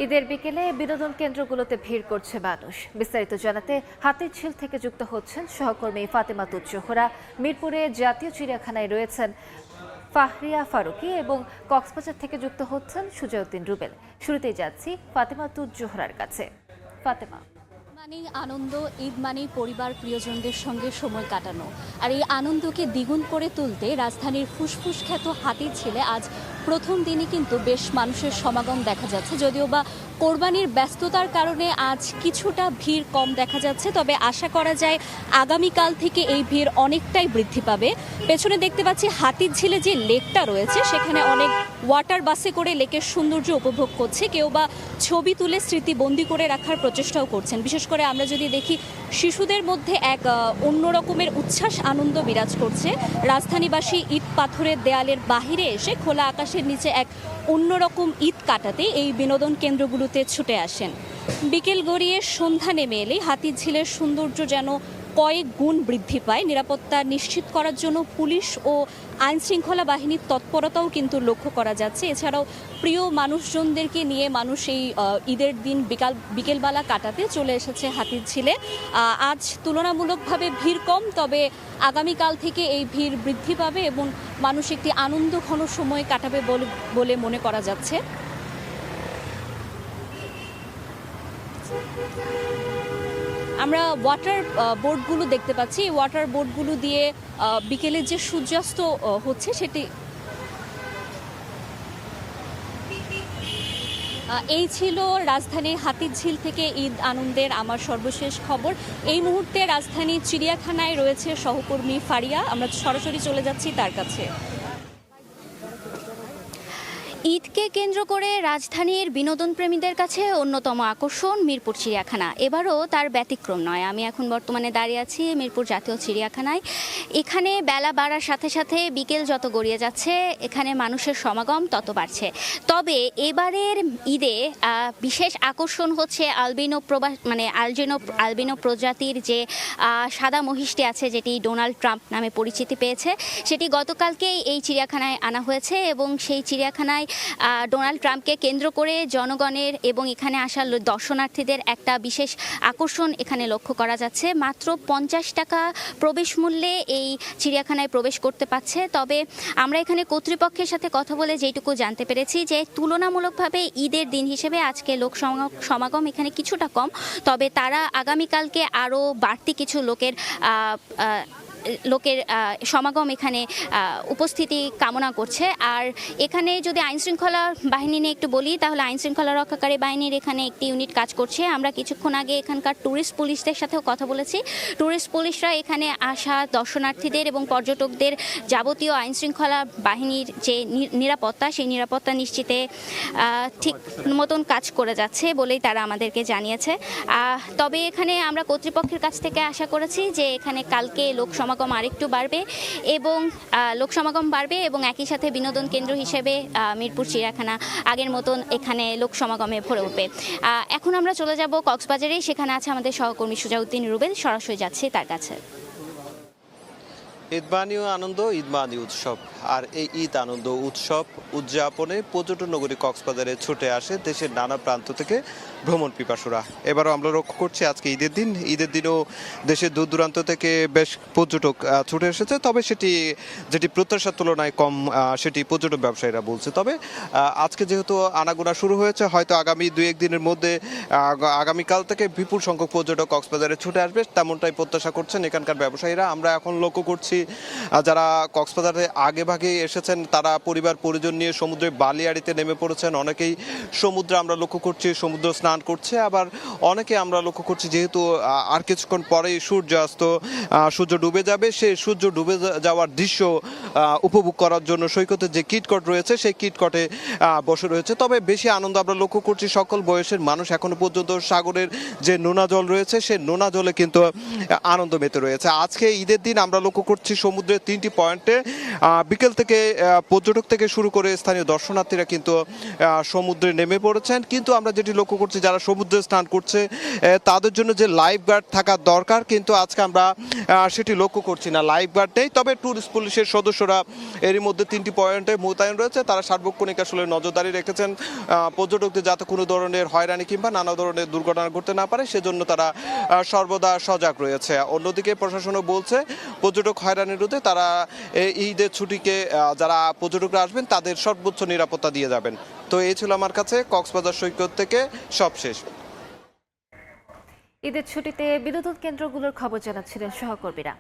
ঈদের বিকেলে বিনোদন কেন্দ্রগুলোতে ভিড় করছে মানুষ। বিস্তারিত জানাতে হাতিরঝিল থেকে যুক্ত হচ্ছেন সহকর্মী ফাতেমা জোহরা। মিরপুরে জাতীয় চিড়িয়াখানায় রয়েছেন ফাহরিয়া ফারুকী এবং কক্সবাজার থেকে যুক্ত হচ্ছেন সুজাউদ্দিন রুবেল। শুরুতেই যাচ্ছি ফাতেমা জোহরার কাছে। ফাতেমা, মানেই আনন্দ, ঈদ মানেই পরিবার প্রিয়জনদের সঙ্গে সময় কাটানো। আর এই আনন্দকে দ্বিগুণ করে তুলতে রাজধানীর ফুসফুস খ্যাত হাতিরঝিলে আজ প্রথম দিনই কিন্তু বেশ মানুষের সমাগম দেখা যাচ্ছে। যদিও বা কোরবানির ব্যস্ততার কারণে আজ কিছুটা ভিড় কম দেখা যাচ্ছে, তবে আশা করা যায় আগামীকাল থেকে এই ভিড় অনেকটাই বৃদ্ধি পাবে। পেছনে দেখতে পাচ্ছি হাতিরঝিলে যে লেকটা রয়েছে সেখানে অনেক ওয়াটার বাসে করে লেকের সৌন্দর্য উপভোগ করছে, কেউ বা ছবি তুলে স্মৃতিবন্দী করে রাখার প্রচেষ্টাও করছেন। বিশেষ করে আমরা যদি দেখি শিশুদের মধ্যে এক অন্য রকমের উচ্ছ্বাস আনন্দ বিরাজ করছে। রাজধানীবাসী ইট পাথরের দেয়ালের বাহিরে এসে খোলা আকাশের নিচে এক অন্যরকম ঈদ কাটাতে এই বিনোদন কেন্দ্রগুলোতে ছুটে আসেন। বিকেল গড়িয়ে সন্ধ্যা নেমে এলে হাতিরঝিলের সৌন্দর্য যেন কয়েক গুণ বৃদ্ধি পায়। নিরাপত্তা নিশ্চিত করার জন্য পুলিশ ও আইনশৃঙ্খলা বাহিনীর তৎপরতাও কিন্তু লক্ষ্য করা যাচ্ছে। এছাড়াও প্রিয় মানুষজনদেরকে নিয়ে মানুষ এই ঈদের দিন বিকেলবেলা কাটাতে চলে এসেছে হাতিরঝিলে। আজ তুলনামূলকভাবে ভিড় কম, তবে আগামীকাল থেকে এই ভিড় বৃদ্ধি পাবে এবং মানুষ একটি আনন্দ ঘন সময় কাটাবে বলে মনে করা যাচ্ছে। আমরা ওয়াটার বোর্ডগুলো দেখতে পাচ্ছি। এই ওয়াটার বোর্ডগুলো দিয়ে বিকেলে যে সূর্যাস্ত হচ্ছে সেটি এই ছিল রাজধানীর হাতিরঝিল থেকে ঈদ আনন্দের আমার সর্বশেষ খবর। এই মুহূর্তে রাজধানী চিড়িয়াখানায় রয়েছে সহকর্মী ফারিয়া, আমরা সরাসরি চলে যাচ্ছি তার কাছে। ঈদকে কেন্দ্র করে রাজধানীর বিনোদন প্রেমীদের কাছে অন্যতম আকর্ষণ মিরপুর চিড়িয়াখানা। এবারও তার ব্যতিক্রম নয়। আমি এখন বর্তমানে দাঁড়িয়ে আছি মিরপুর জাতীয় চিড়িয়াখানায়। এখানে বেলা বাড়ার সাথে সাথে বিকেল যত গড়িয়ে যাচ্ছে এখানে মানুষের সমাগম তত বাড়ছে। তবে এবারের ঈদে বিশেষ আকর্ষণ হচ্ছে আলবিনো প্রজাতির যে সাদা মহিষটি আছে, যেটি ডোনাল্ড ট্রাম্প নামে পরিচিতি পেয়েছে, সেটি গতকালকেই এই চিড়িয়াখানায় আনা হয়েছে এবং সেই চিড়িয়াখানায় ডোনাল্ড ট্রাম্পকে কেন্দ্র করে জনগণের এবং এখানে আসা দর্শনার্থীদের একটা বিশেষ আকর্ষণ এখানে লক্ষ্য করা যাচ্ছে। মাত্র 50 টাকা প্রবেশ মূল্যে এই চিড়িয়াখানায় প্রবেশ করতে পারছে। তবে আমরা এখানে কর্তৃপক্ষের সাথে কথা বলে যেটুকু জানতে পেরেছি যে তুলনামূলকভাবে ঈদের দিন হিসেবে আজকে লোক সমাগম এখানে কিছুটা কম, তবে তারা আগামীকালকে আরও বাড়তি কিছু লোকের সমাগম এখানে উপস্থিতি কামনা করছে। আর এখানে যদি আইনশৃঙ্খলা বাহিনী নিয়ে একটু বলি, তাহলে আইনশৃঙ্খলা রক্ষাকারী বাহিনীর এখানে একটি ইউনিট কাজ করছে। আমরা কিছুক্ষণ আগে এখানকার ট্যুরিস্ট পুলিশদের সাথেও কথা বলেছি। ট্যুরিস্ট পুলিশরা এখানে আসা দর্শনার্থীদের এবং পর্যটকদের যাবতীয় আইনশৃঙ্খলা বাহিনীর যে নিরাপত্তা, সেই নিরাপত্তা নিশ্চিতে ঠিক মতন কাজ করে যাচ্ছে বলেই তারা আমাদেরকে জানিয়েছে। তবে এখানে আমরা কর্তৃপক্ষের কাছ থেকে আশা করেছি যে এখানে কালকে লোক সমাগম আরেকটু বাড়বে এবং লোক সমাগম বাড়বে এবং একই সাথে বিনোদন কেন্দ্র হিসেবে মিরপুর চিড়িয়াখানা আগের মতন এখানে লোক সমাগমে ভরে উঠবে। এখন আমরা চলে যাব কক্সবাজারে, সেখানে আছে আমাদের সহকর্মী সুজাউদ্দিন রুবেল, সরাসরি যাচ্ছে তার কাছে। ঈদ মানেও আনন্দ, ঈদ মানে উৎসব। আর এই ঈদ আনন্দ উৎসব উদযাপনে পর্যটন নগরী কক্সবাজারে ছুটে আসে দেশের নানা প্রান্ত থেকে ভ্রমণ পিপাসুরা। এবারও আমরা লক্ষ্য করছি আজকে ঈদের দিনও দেশের দূর দূরান্ত থেকে বেশ পর্যটক ছুটে এসেছে। তবে যেটি প্রত্যাশার তুলনায় কম, সেটি পর্যটন ব্যবসায়ীরা বলছে। তবে আজকে যেহেতু আনাগোনা শুরু হয়েছে, হয়তো আগামী 2-1 দিনের মধ্যে আগামীকাল থেকে বিপুল সংখ্যক পর্যটক কক্সবাজারে ছুটে আসবে, তেমনটাই প্রত্যাশা করছেন এখানকার ব্যবসায়ীরা। আমরা এখন লক্ষ্য করছি যারা কক্সবাজারে আগে ভাগে এসেছেন তারা পরিবার পরিজন নিয়ে সমুদ্রে বালিয়াড়িতে নেমে পড়েছেন। অনেকেই সমুদ্রে আমরা লক্ষ্য করছি সমুদ্র স্নান করছে, আবার অনেকে আমরা লক্ষ্য করছি যেহেতু আর কিছুক্ষণ পরেই সূর্য ডুবে যাবে, সেই সূর্য ডুবে যাওয়ার দৃশ্য উপভোগ করার জন্য সৈকতের যে কিটকট রয়েছে সেই কিটকটে বসে রয়েছে। তবে বেশি আনন্দ আমরা লক্ষ্য করছি সকল বয়সের মানুষ এখনো পর্যন্ত সাগরের যে নোনা জল রয়েছে সেই নোনা জলে কিন্তু আনন্দ মেতে রয়েছে। আজকে ঈদের দিন আমরা লক্ষ্য করছি করছি সমুদ্রের 3টি পয়েন্টে বিকেল থেকে পর্যটক থেকে শুরু করে স্থানীয় দর্শনার্থীরা কিন্তু সমুদ্রে নেমে পড়েছেন। কিন্তু আমরা যেটি লক্ষ্য করছি যারা সমুদ্রে স্নান করছে তাদের জন্য যে লাইফ গার্ড থাকা দরকার, কিন্তু আজকে আমরা সেটি লক্ষ্য করছি না, লাইফ গার্ড নেই। তবে ট্যুরিস্ট পুলিশের সদস্যরা এরই মধ্যে 3টি পয়েন্টে মোতায়েন রয়েছে। তারা সার্বক্ষণিক আসলে নজরদারি রেখেছেন পর্যটকদের যাতে কোনো ধরনের হয়রানি কিংবা নানা ধরনের দুর্ঘটনা ঘটতে না পারে, সেজন্য তারা সর্বদা সজাগ রয়েছে। অন্যদিকে প্রশাসনও বলছে পর্যটক হয়রানির রোধে তারা ঈদের ছুটিকে যারা পর্যটকরা আসবেন তাদের সর্বোচ্চ নিরাপত্তা দিয়ে যাবেন। তো এই ছিল আমার কাছে কক্সবাজার সৈকত থেকে সবশেষ। ঈদের ছুটিতে বিনোদন কেন্দ্রগুলোর খবর জানাচ্ছিলেন সহকর্মীরা।